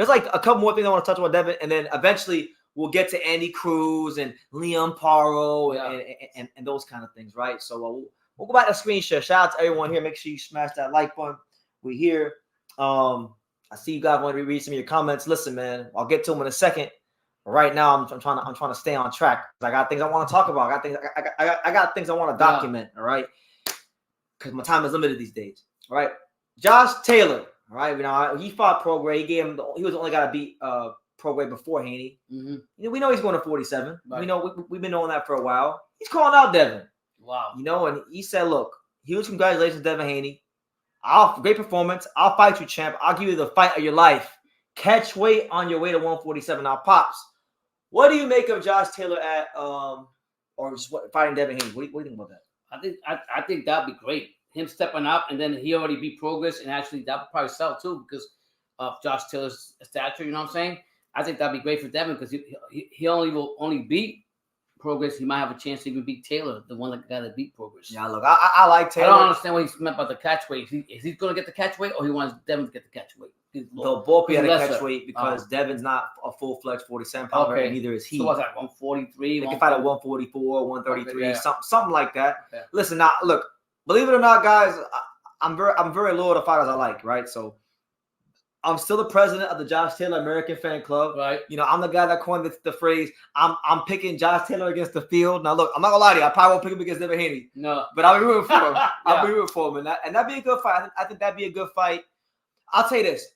there's like a couple more things I want to touch about Devin, and then eventually we'll get to Andy Cruz and Liam Paro and those kind of things, right? So we'll go back to screen share. Shout out to everyone here. Make sure you smash that like button. We're here. I see you guys want to read some of your comments. Listen, man, I'll get to them in a second. Right now, I'm trying to stay on track. I got things I want to talk about. I got things I want to document. All right, because my time is limited these days. All right, Josh Taylor. All right, he fought Prograis. He was the only guy to beat Prograis before Haney. Mm-hmm. We know he's going to 47. Right. We've been knowing that for a while. He's calling out Devin. Wow. And he said, "Look, huge congratulations, Devin Haney. Great performance. I'll fight you, champ. I'll give you the fight of your life. Catch weight on your way to 147." Now, Pops, what do you make of Josh Taylor at or just fighting Devin Haney? What do you think about that? I think that'd be great. Him stepping up, and then he already beat Prograis, and actually that would probably sell too because of Josh Taylor's stature. You know what I'm saying? I think that'd be great for Devin because he will only beat Prograis. He might have a chance to even beat Taylor, the one that beat Prograis. Yeah, look, I like Taylor. I don't understand what he meant about the catch weight. Is he going to get the catch weight, or he wants Devin to get the catch weight? They'll both be at a catch weight because Devin's not a full-fledged 47-pounder, and neither is he. So what's that, 143? They can fight at 144, 133, okay, something like that. Okay. Listen, now, look, believe it or not, guys, I'm very loyal to fighters I like, right? So I'm still the president of the Josh Taylor American Fan Club. Right. I'm the guy that coined the phrase, I'm picking Josh Taylor against the field. Now, look, I'm not going to lie to you. I probably won't pick him against Devin Haney. No. But I'll be rooting for him. I'll be rooting for him. And that'd be a good fight. I think that'd be a good fight. I'll tell you this.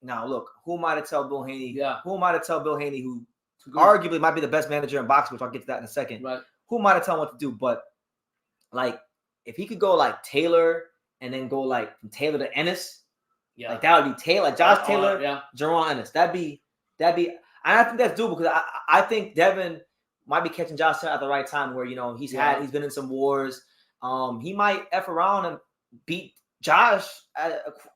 Now, look, who am I to tell Bill Haney? Yeah. Who am I to tell Bill Haney, who arguably might be the best manager in boxing, which I'll get to that in a second. Right. Who am I to tell him what to do? But, like, if he could go, like, Taylor and then go, like, from Taylor to Ennis, like, that would be Taylor. Like, Josh Taylor, Jerron Ennis. That'd be and I think that's doable because I think Devin might be catching Josh Taylor at the right time where, he's been in some wars. He might F around and beat Josh,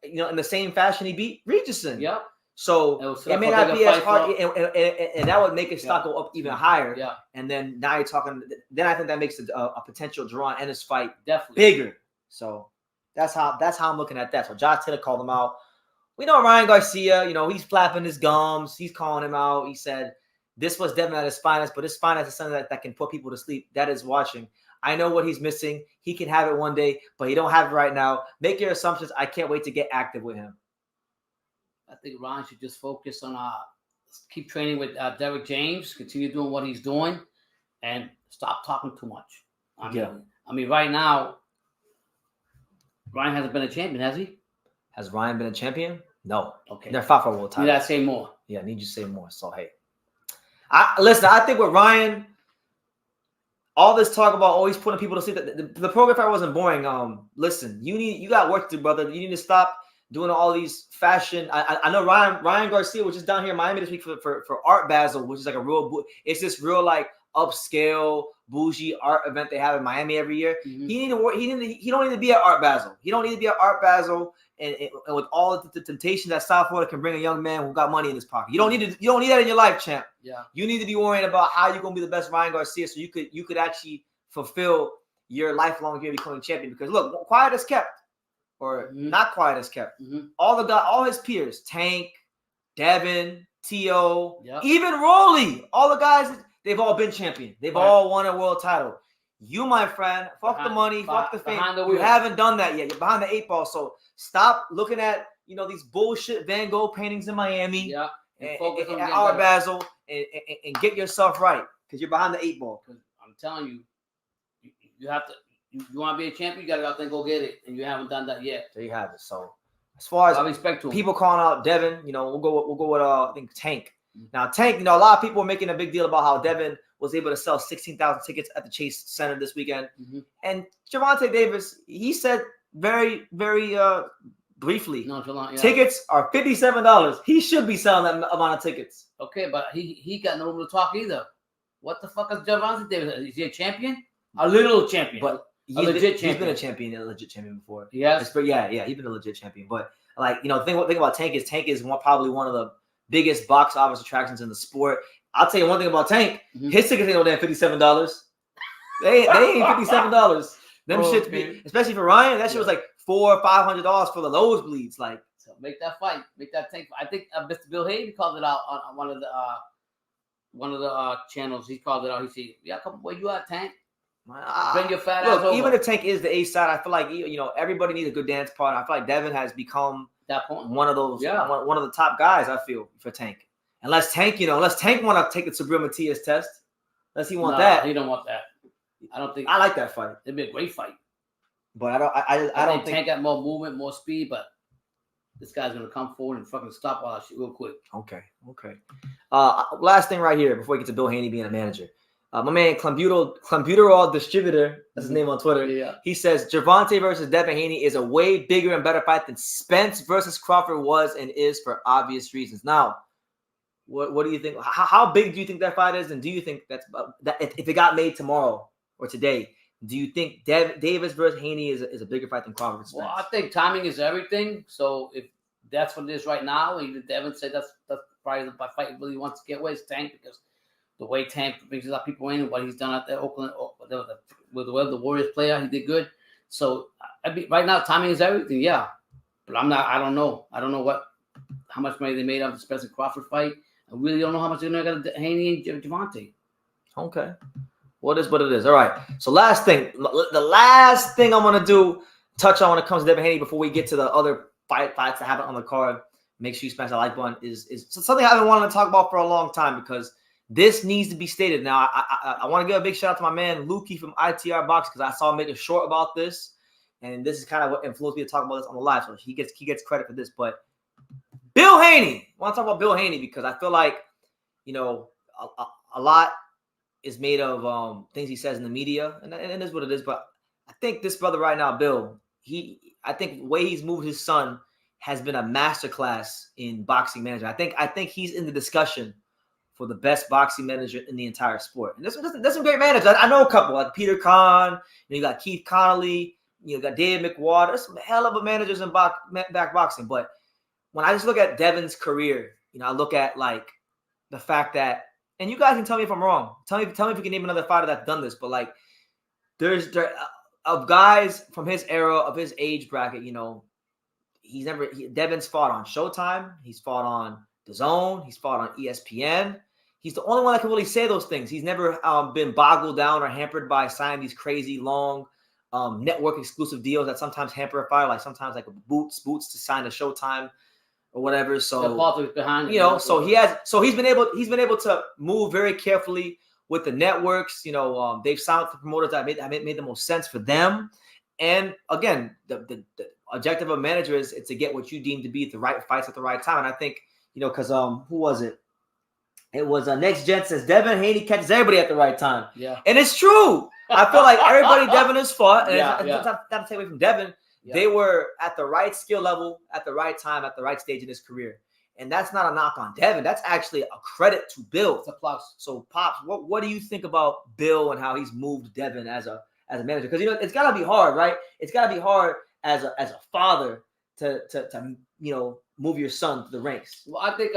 in the same fashion he beat Richardson. Yep. So it may not be as hard, and that would make his stock go up even higher. Yeah. And then now you're talking. Then I think that makes a potential Jerron Ennis fight definitely bigger. So that's how I'm looking at that. So Josh Taylor called him out. We know Ryan Garcia. He's flapping his gums. He's calling him out. He said this was Devin at his finest, but his finest is something that can put people to sleep. That is watching. I know what he's missing. He can have it one day, but he don't have it right now. Make your assumptions. I can't wait to get active with him. I think Ryan should just focus on keep training with Derek James, continue doing what he's doing, and stop talking too much. I mean, right now, Ryan hasn't been a champion, has he? Has Ryan been a champion? No. Okay. They're fought for a world title. Need I say more? Yeah, I need you to say more. So, hey. I think with Ryan, all this talk about always putting people to sleep, the program fight wasn't boring. Listen, you got work to do, brother. You need to stop doing all these fashion. I know Ryan Garcia was just down here in Miami this week for Art Basel, which is like it's this real like upscale bougie art event they have in Miami every year. Mm-hmm. He don't need to be at Art Basel. He don't need to be at Art Basel and with all the temptation that South Florida can bring a young man who got money in his pocket. You don't need that in your life, champ. Yeah. You need to be worrying about how you're gonna be the best Ryan Garcia so you could actually fulfill your lifelong dream of becoming champion. Because look, quiet as kept. Or not quiet as kept. Mm-hmm. All his peers, Tank, Devin, T.O., even Rolly, all the guys, they've all been champion. They've all won a world title. You, my friend, fuck the money, fuck the fame. You haven't done that yet. You're behind the 8 ball. So stop looking at these bullshit Van Gogh paintings in Miami. Yeah. And at Art Basel and get yourself right because you're behind the 8 ball. I'm telling you, you have to. You want to be a champion, you got to go out there and go get it. And you haven't done that yet. There you have it. So, as far as I respect to people calling out Devin, we'll go with I think Tank. Mm-hmm. Now, Tank, a lot of people are making a big deal about how Devin was able to sell 16,000 tickets at the Chase Center this weekend. Mm-hmm. And Gervonta Davis, he said very, very briefly, tickets are $57. He should be selling that amount of tickets. Okay, but he got no room to talk either. What the fuck is Gervonta Davis? Is he a champion? A little champion. But he's been a champion, a legit champion before. Yes. Yeah, he's been a legit champion. But the thing about Tank is probably one of the biggest box office attractions in the sport. I'll tell you one thing about Tank. Mm-hmm. His tickets ain't no damn $57. They ain't $57. Them shits be, especially for Ryan, that shit was like $400 or $500 for the nosebleeds. Like, So make that fight. Make that tank. I think Mr. Bill Haney called it out on one of the channels. He called it out. He said, "Yeah, come where you at, Tank? Bring your fat ass over." Even if Tank is the ace side, I feel like everybody needs a good dance partner. I feel like Devin has become that point. One of those, one of the top guys. I feel for Tank. Unless Tank want to take the Subriel Matias test, unless he want that. He don't want that. I don't think. I like that fight. It'd be a great fight. But I don't think Tank got more movement, more speed, but this guy's gonna come forward and fucking stop all that shit real quick. Okay. Last thing right here before we get to Bill Haney being a manager. My man Clembuterol Distributor, that's his name on Twitter. Yeah. He says Gervonta versus Devin Haney is a way bigger and better fight than Spence versus Crawford was and is for obvious reasons. Now, what do you think? How big do you think that fight is? And do you think that if it got made tomorrow or today, do you think Davis versus Haney is a bigger fight than Crawford? Well, I think timing is everything. So if that's what it is right now, even Devin said that's probably the fight he really wants to get with is Tank, because the way Tank brings a lot of people in and what he's done out there, Oakland, with the Warriors player, he did good. So right now, timing is everything. Yeah, but I don't know how much money they made off the Spencer Crawford fight. I really don't know how much they're going to get Haney and Gervonta. Okay. What is what it is. All right. So the last thing I'm going to touch on when it comes to Devin Haney before we get to the other fights that happen on the card, make sure you smash that like button, is something I've been wanting to talk about for a long time, because this needs to be stated. Now, I want to give a big shout out to my man Lukey from ITR Box, because I saw him make a short about this, and this is kind of what influenced me to talk about this on the live. So he gets credit for this. But Bill Haney, I want to talk about Bill Haney because I feel like a lot is made of things he says in the media, and it is what it is. But I think this brother right now, Bill, I think the way he's moved his son has been a masterclass in boxing management. I think he's in the discussion for the best boxing manager in the entire sport. And there's some great managers. I know a couple, like Peter Kahn, you got Keith Connolly, you got David McWater. There's some hell of a managers in back boxing. But when I just look at Devin's career, I look at like the fact that, and you guys can tell me if I'm wrong. Tell me if you can name another fighter that's done this. But like, there of guys from his era, of his age bracket, Devin's fought on Showtime. He's fought on DAZN. He's fought on ESPN. He's the only one that can really say those things. He's never been boggled down or hampered by signing these crazy long network exclusive deals that sometimes hamper a fighter, like sometimes like Boots to sign to Showtime or whatever. So behind he's been able to move very carefully with the networks. They've signed for promoters that made the most sense for them. And again, the objective of a manager is to get what you deem to be the right fights at the right time. And I think, because who was it? It was Next Gen says Devin Haney catches everybody at the right time. Yeah. And it's true. I feel like everybody Devin has fought. And not to take away from Devin. Yeah. They were at the right skill level, at the right time, at the right stage in his career. And that's not a knock on Devin. That's actually a credit to Bill. It's a plus. So, Pops, what do you think about Bill and how he's moved Devin as a manager? Because, it's got to be hard, right? It's got to be hard as a father to move your son to the ranks. Well, I think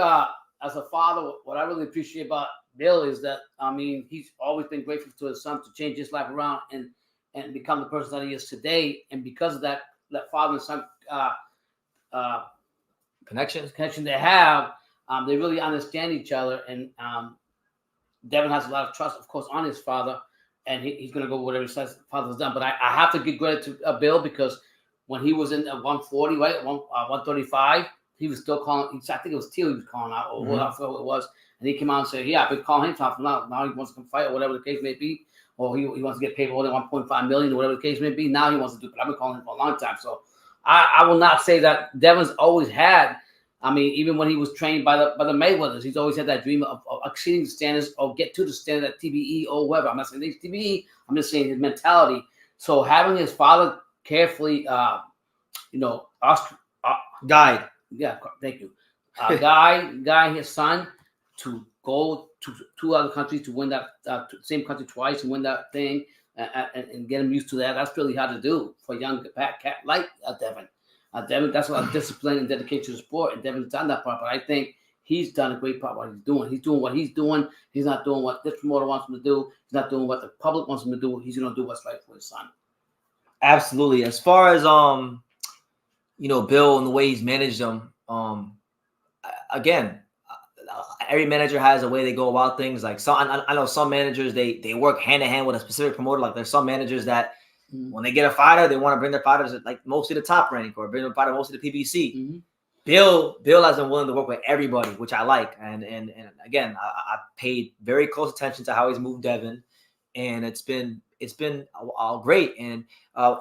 as a father, what I really appreciate about Bill is that, he's always been grateful to his son to change his life around and become the person that he is today. And because of that father and son connection they have, they really understand each other. And Devin has a lot of trust, of course, on his father, and he's going to go whatever his father's done. But I have to give credit to Bill, because when he was in 140, right, 135, he was still calling. I think it was Teal he was calling out, or whatever it was. And he came out and said, "Yeah, I've been calling him from now he wants to come fight, or whatever the case may be, or he wants to get paid more than 1.5 million, or whatever the case may be. Now he wants to do it. But I've been calling him for a long time." So I will not say that Devin's always had. Even when he was trained by the Mayweathers, he's always had that dream of exceeding the standards, or get to the standard at TBE or whatever. I'm not saying he's TBE. I'm just saying his mentality. So having his father carefully, guide. Yeah, thank you. Guy, his son, to go to two other countries to win that same country twice and win that thing and get him used to that. That's really hard to do for a young cat like Devin. Devin, that's a lot of discipline and dedication to the sport, and Devin's done that part. But I think he's done a great part of what he's doing. He's doing what he's doing. He's not doing what this promoter wants him to do. He's not doing what the public wants him to do. He's going to do what's right for his son. Absolutely. As far as Bill and the way he's managed them. Again, every manager has a way they go about things. Like I know some managers they work hand in hand with a specific promoter. Like there's some managers that when they get a fighter, they want to bring their fighters at like mostly the top rank or bring their fighter mostly the PBC. Mm-hmm. Bill has been willing to work with everybody, which I like. And again, I paid very close attention to how he's moved Devin, and it's been great. And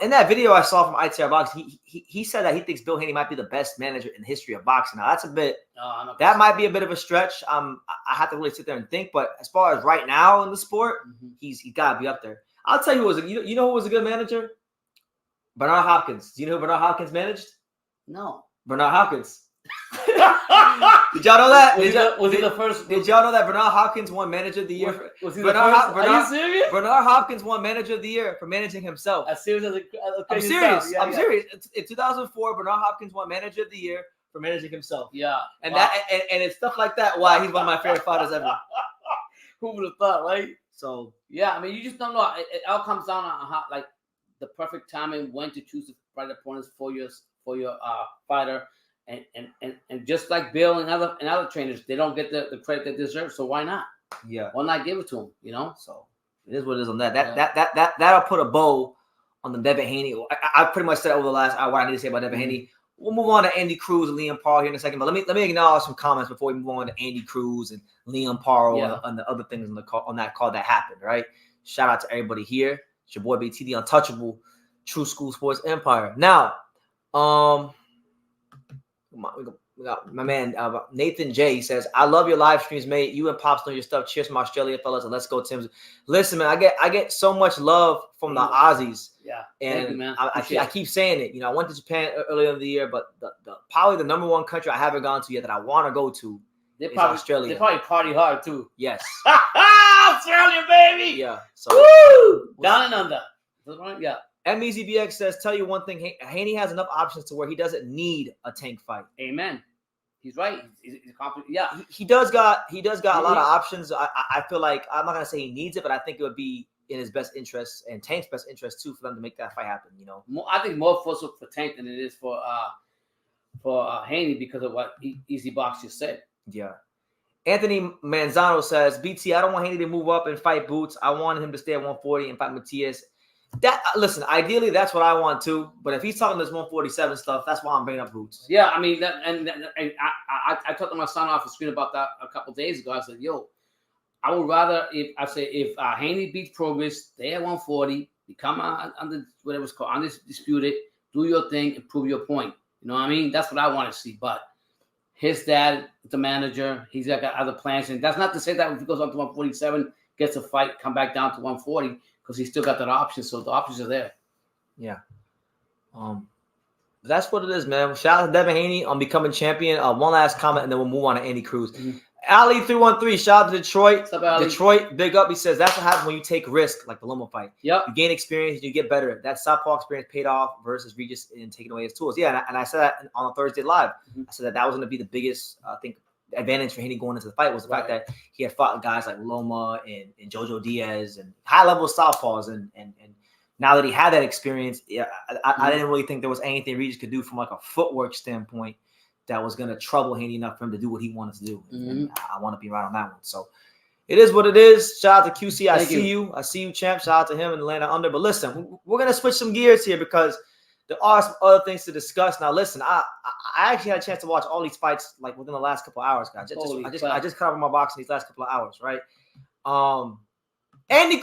in that video I saw from ITR Box, he said that he thinks Bill Haney might be the best manager in the history of boxing. Now that's that might be a bit of a stretch. I have to really sit there and think, but as far as right now in the sport, he's got to be up there. I'll tell you who was you know who was a good manager? Bernard Hopkins. Do you know who Bernard Hopkins managed? No. Bernard Hopkins. Did y'all know that? Was he the first? Did y'all know that Bernard Hopkins won Manager of the Year? Was he the first? Are you serious? Bernard Hopkins won Manager of the Year for managing himself. I'm serious. I'm serious. I'm serious. In 2004, Bernard Hopkins won Manager of the Year for managing himself. Yeah. And that and it's stuff like that. Why he's one of my favorite fighters ever. Who would have thought, right? So yeah, I mean, you just don't know. It all comes down on how, like, the perfect timing when to choose the right opponents for your fighter. And just like Bill and other trainers, they don't get the credit they deserve. So why not? Yeah. Why not give it to them? So it is what it is on that. That'll put a bow on the Devin Haney. I pretty much said over the last hour what I need to say about Devin Haney. We'll move on to Andy Cruz and Liam Parr here in a second. But let me acknowledge some comments before we move on to Andy Cruz and Liam Parr and the other things on that call that happened. Right. Shout out to everybody here. It's your boy BT, the Untouchable, True School Sports Empire. Now, we got my man Nathan J says, "I love your live streams, mate. You and Pops know your stuff. Cheers from Australia, fellas, and let's go, Tims." Listen, man, I get so much love from the Aussies. Yeah, and thank you, man. I keep saying it. I went to Japan earlier in the year, but probably the number one country I haven't gone to yet that I want to go to is Australia. They probably party hard too. Yes, Australia, baby. Yeah. So woo! Down and under. Yeah. MEZBX says, "Tell you one thing, Haney has enough options to where he doesn't need a tank fight." Amen. He's right. He's confident. Yeah, he does got a lot of options. I feel like I'm not gonna say he needs it, but I think it would be in his best interest and Tank's best interest too for them to make that fight happen. I think more forceful for Tank than it is for Haney because of what Easy Box just said. Yeah. Anthony Manzano says, "BT, I don't want Haney to move up and fight Boots. I want him to stay at 140 and fight Matias." Listen, ideally that's what I want too. But if he's talking this 147 stuff, that's why I'm bringing up Boots. Yeah, I mean, I talked to my son off the screen about that a couple of days ago. I said, "Yo, I would rather if Haney beats Progress, stay at 140, become under whatever it's called, undisputed, do your thing, and prove your point." You know what I mean? That's what I want to see. But his dad, the manager, he's got other plans, and that's not to say that if he goes up to 147, gets a fight, come back down to 140. Because he's still got that option, so the options are there. Yeah. That's what it is, man. Shout out to Devin Haney on becoming champion. One last comment, and then we'll move on to Andy Cruz. Ali 313, shout out to Detroit. What's up, Ali? Detroit, big up. He says that's what happens when you take risk, like the Loma fight. Yep. You gain experience, you get better. That southpaw experience paid off versus Regis in taking away his tools. Yeah, and I said that on a Thursday live. I said that was going to be the biggest, I think, advantage for Haney going into the fight was the fact that he had fought guys like Loma and Jojo Diaz and high-level southpaws. And now that he had that experience, I didn't really think there was anything Regis could do from like a footwork standpoint that was going to trouble Haney enough for him to do what he wanted to do. And I want to be right on that one. So it is what it is. Shout out to QC. I see you, champ. Shout out to him in Atlanta Under. But listen, we're going to switch some gears here because there are some other things to discuss. Now, listen, I actually had a chance to watch all these fights like within the last couple of hours, guys. I just covered my box in these last couple of hours, right? Andy